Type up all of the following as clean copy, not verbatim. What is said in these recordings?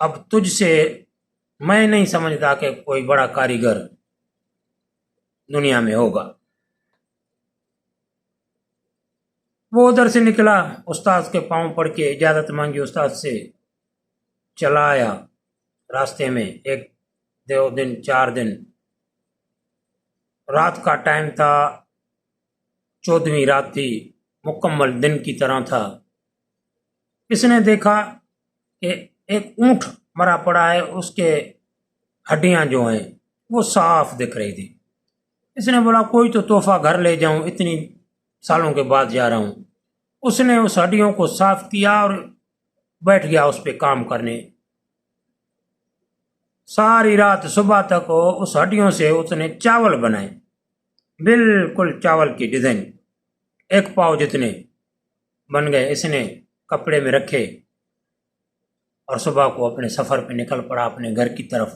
اب تجھ سے میں نہیں سمجھتا کہ کوئی بڑا کاریگر دنیا میں ہوگا۔ وہ ادھر سے نکلا، استاد کے پاؤں پڑ کے اجازت مانگی استاد سے، چلا آیا۔ راستے میں 1-2 دن 4 دن، رات کا ٹائم تھا، 14ویں رات تھی، مکمل دن کی طرح تھا۔ اس نے دیکھا کہ ایک اونٹ مرا پڑا ہے، اس کے ہڈیاں جو ہیں وہ صاف دکھ رہی تھی۔ اس نے بولا کوئی تو تحفہ گھر لے جاؤں، اتنی سالوں کے بعد جا رہا ہوں۔ اس نے اس ہڈیوں کو صاف کیا اور بیٹھ گیا اس پہ کام کرنے۔ ساری رات صبح تک اس ہڈیوں سے اس نے چاول بنائے، بالکل چاول کی ڈیزائن، 1 پاؤ جتنے بن گئے۔ اس نے کپڑے میں رکھے اور صبح کو اپنے سفر پہ نکل پڑا اپنے گھر کی طرف۔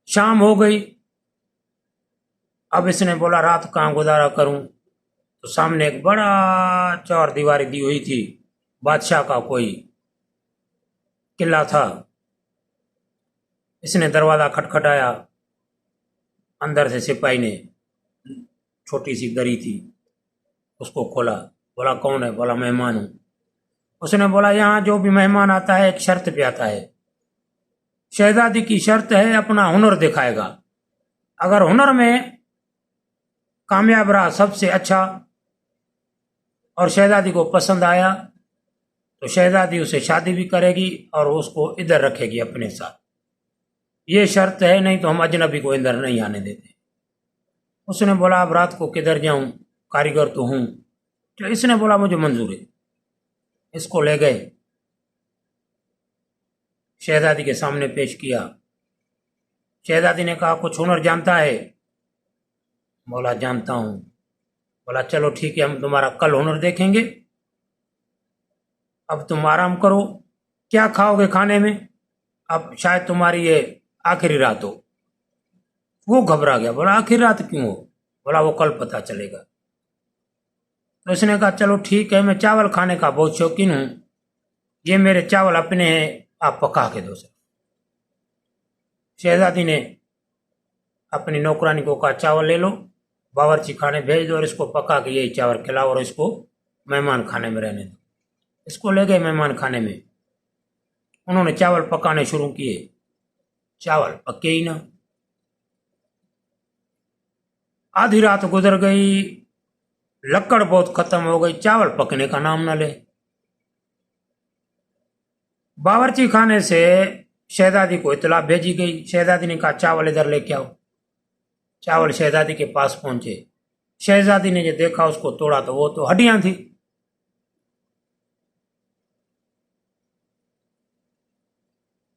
شام ہو گئی، اب اس نے بولا رات کہاں گزارا کروں، تو سامنے ایک بڑا 4 دیواری دی ہوئی تھی، بادشاہ کا کوئی قلعہ تھا۔ اس نے دروازہ کھٹکھٹایا، اندر سے سپاہی نے، چھوٹی سی دری تھی، اس کو کھولا۔ بولا کون ہے؟ بولا مہمان ہوں۔ اس نے بولا یہاں جو بھی مہمان آتا ہے ایک شرط پہ آتا ہے، شہزادی کی شرط ہے اپنا ہنر دکھائے گا، اگر ہنر میں کامیاب رہا سب سے اچھا اور شہزادی کو پسند آیا تو شہزادی اسے شادی بھی کرے گی اور اس کو ادھر رکھے گی اپنے ساتھ، یہ شرط ہے، نہیں تو ہم اجنبی کو ادھر نہیں آنے دیتے۔ اس نے بولا اب رات کو کدھر جاؤں، کاریگر تو ہوں۔ تو اس نے بولا مجھے منظور ہے۔ اس کو لے گئے، شہزادی کے سامنے پیش کیا۔ شہزادی نے کہا کچھ ہنر جانتا ہے؟ بولا جانتا ہوں۔ بولا چلو ٹھیک ہے، ہم تمہارا کل ہنر دیکھیں گے، اب تم آرام کرو، کیا کھاؤ گے کھانے میں؟ اب شاید تمہاری یہ آخری رات ہو۔ وہ گھبرا گیا، بولا آخری رات کیوں ہو؟ بولا وہ کل پتہ چلے گا۔ تو اس نے کہا چلو ٹھیک ہے، میں چاول کھانے کا بہت شوقین ہوں، یہ میرے چاول اپنے ہیں، آپ پکا کے دو سر۔ شہزادی نے اپنی نوکرانی کو کہا چاول لے لو، باورچی خانے بھیج دو اور اس کو پکا کے یہی چاول کھلاؤ اور اس کو مہمان کھانے میں رہنے دو۔ اس کو لے گئے مہمان کھانے میں، انہوں نے چاول پکانے شروع کیے، چاول پکے ہی نہ۔ آدھی رات گزر گئی، لکڑ بہت ختم ہو گئی، چاول پکنے کا نام نہ لے۔ باورچی خانے سے شہزادی کو اطلاع بھیجی گئی، شہزادی نے کہا چاول ادھر لے کے آؤ۔ چاول شہزادی کے پاس پہنچے، شہزادی نے جو دیکھا اس کو توڑا تو وہ تو ہڈیاں تھی۔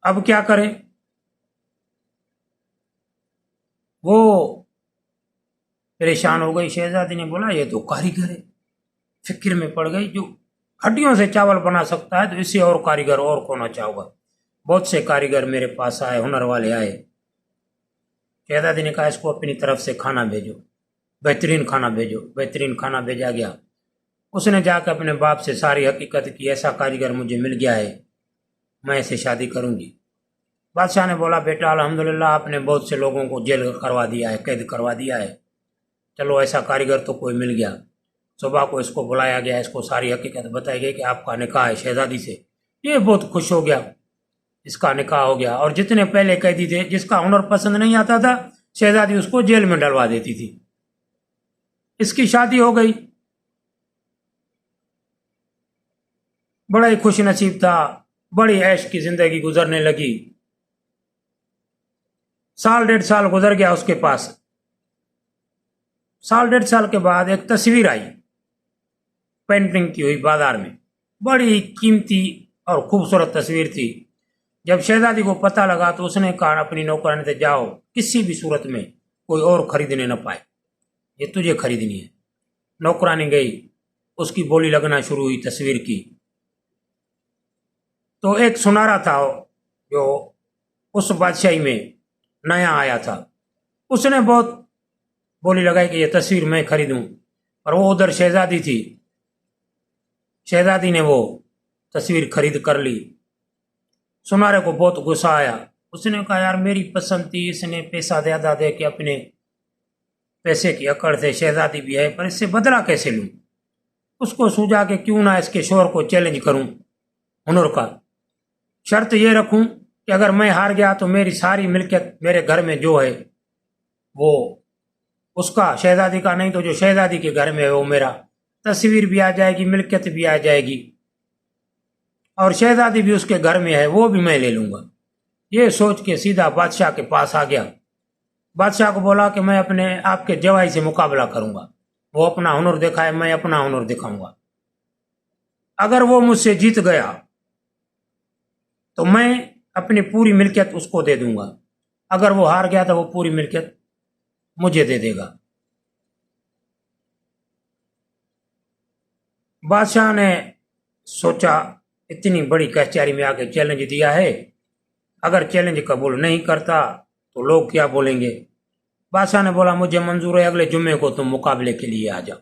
اب کیا کرے؟ وہ پریشان ہو گئی۔ شہزادی نے بولا یہ تو کاریگر ہے، فکر میں پڑ گئی، جو ہڈیوں سے چاول بنا سکتا ہے تو اس سے اور کاریگر اور کون اچھا ہوگا۔ بہت سے کاریگر میرے پاس آئے، ہنر والے آئے۔ شہزادی نے کہا اس کو اپنی طرف سے کھانا بھیجو، بہترین کھانا بھیجو۔ بہترین کھانا بھیجا گیا۔ اس نے جا کے اپنے باپ سے ساری حقیقت کی، ایسا کاریگر مجھے مل گیا ہے، میں اسے شادی کروں گی۔ بادشاہ نے بولا بیٹا الحمدللہ آپ نے بہت سے لوگوں کو جیل کروا دیا ہے، قید کروا دیا ہے، چلو ایسا کاریگر تو کوئی مل گیا۔ صبح کو اس کو بلایا گیا، اس کو ساری حقیقت بتائی گئی کہ آپ کا نکاح ہے شہزادی سے۔ یہ بہت خوش ہو گیا، اس کا نکاح ہو گیا۔ اور جتنے پہلے قیدی تھے جس کا ہنر پسند نہیں آتا تھا شہزادی اس کو جیل میں ڈلوا دیتی تھی۔ اس کی شادی ہو گئی، بڑا ہی خوش نصیب تھا، بڑی عیش کی زندگی گزرنے لگی۔ 1.5 سال گزر گیا اس کے پاس۔ 1.5 سال کے بعد ایک تصویر آئی، پینٹنگ کی ہوئی بازار میں، بڑی قیمتی اور خوبصورت تصویر تھی۔ جب شہزادی کو پتہ لگا تو اس نے کہا اپنی نوکرانی سے جاؤ، کسی بھی صورت میں کوئی اور خریدنے نہ پائے، یہ تجھے خریدنی ہے۔ نوکرانی گئی، اس کی بولی لگنا شروع ہوئی تصویر کی۔ تو ایک سنارا تھا جو اس بادشاہی میں نیا آیا تھا، اس نے بہت بولی لگائی کہ یہ تصویر میں خریدوں، اور وہ ادھر شہزادی تھی۔ شہزادی نے وہ تصویر خرید کر لی۔ سنارے کو بہت غصہ آیا، اس نے کہا یار میری پسند تھی، اس نے پیسہ زیادہ دے کے اپنے پیسے کی اکڑ سے، شہزادی بھی ہے پر اس سے بدلہ کیسے لوں؟ اس کو سوچا کہ کیوں نہ اس کے شوہر کو چیلنج کروں، ہنر کا شرط یہ رکھوں کہ اگر میں ہار گیا تو میری ساری ملکیت میرے گھر میں جو ہے وہ اس کا، شہزادی کا نہیں تو جو شہزادی کے گھر میں ہے وہ میرا، تصویر بھی آ جائے گی، ملکیت بھی آ جائے گی، اور شہزادی بھی اس کے گھر میں ہے وہ بھی میں لے لوں گا۔ یہ سوچ کے سیدھا بادشاہ کے پاس آ گیا۔ بادشاہ کو بولا کہ میں اپنے آپ کے جوائی سے مقابلہ کروں گا، وہ اپنا ہنر دکھائے، میں اپنا ہنر دکھاؤں گا، اگر وہ مجھ سے جیت گیا تو میں اپنی پوری ملکیت اس کو دے دوں گا، اگر وہ ہار گیا تو وہ پوری ملکیت مجھے دے دے گا۔ بادشاہ نے سوچا اتنی بڑی کچہری میں آ کے چیلنج دیا ہے، اگر چیلنج قبول نہیں کرتا تو لوگ کیا بولیں گے؟ بادشاہ نے بولا مجھے منظور ہے، اگلے جمعے کو تم مقابلے کے لیے آ جاؤ۔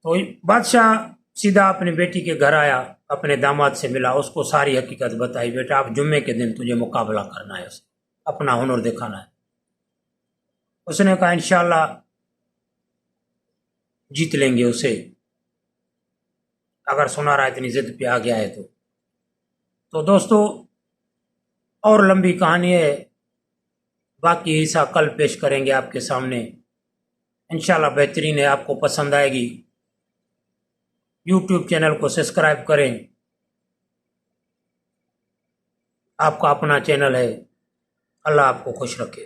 تو بادشاہ سیدھا اپنی بیٹی کے گھر آیا، اپنے داماد سے ملا، اس کو ساری حقیقت بتائی، بیٹا اب جمعے کے دن تجھے مقابلہ کرنا ہے، اسے اپنا ہنر دکھانا ہے۔ اس نے کہا انشاءاللہ جیت لیں گے اسے، اگر سنارا اتنی ضد پہ آ گیا ہے تو دوستو اور لمبی کہانی ہے، باقی حصہ کل پیش کریں گے آپ کے سامنے، انشاءاللہ بہترین ہے، آپ کو پسند آئے گی۔ یوٹیوب چینل کو سبسکرائب کریں، آپ کا اپنا چینل ہے، اللہ آپ کو خوش رکھے۔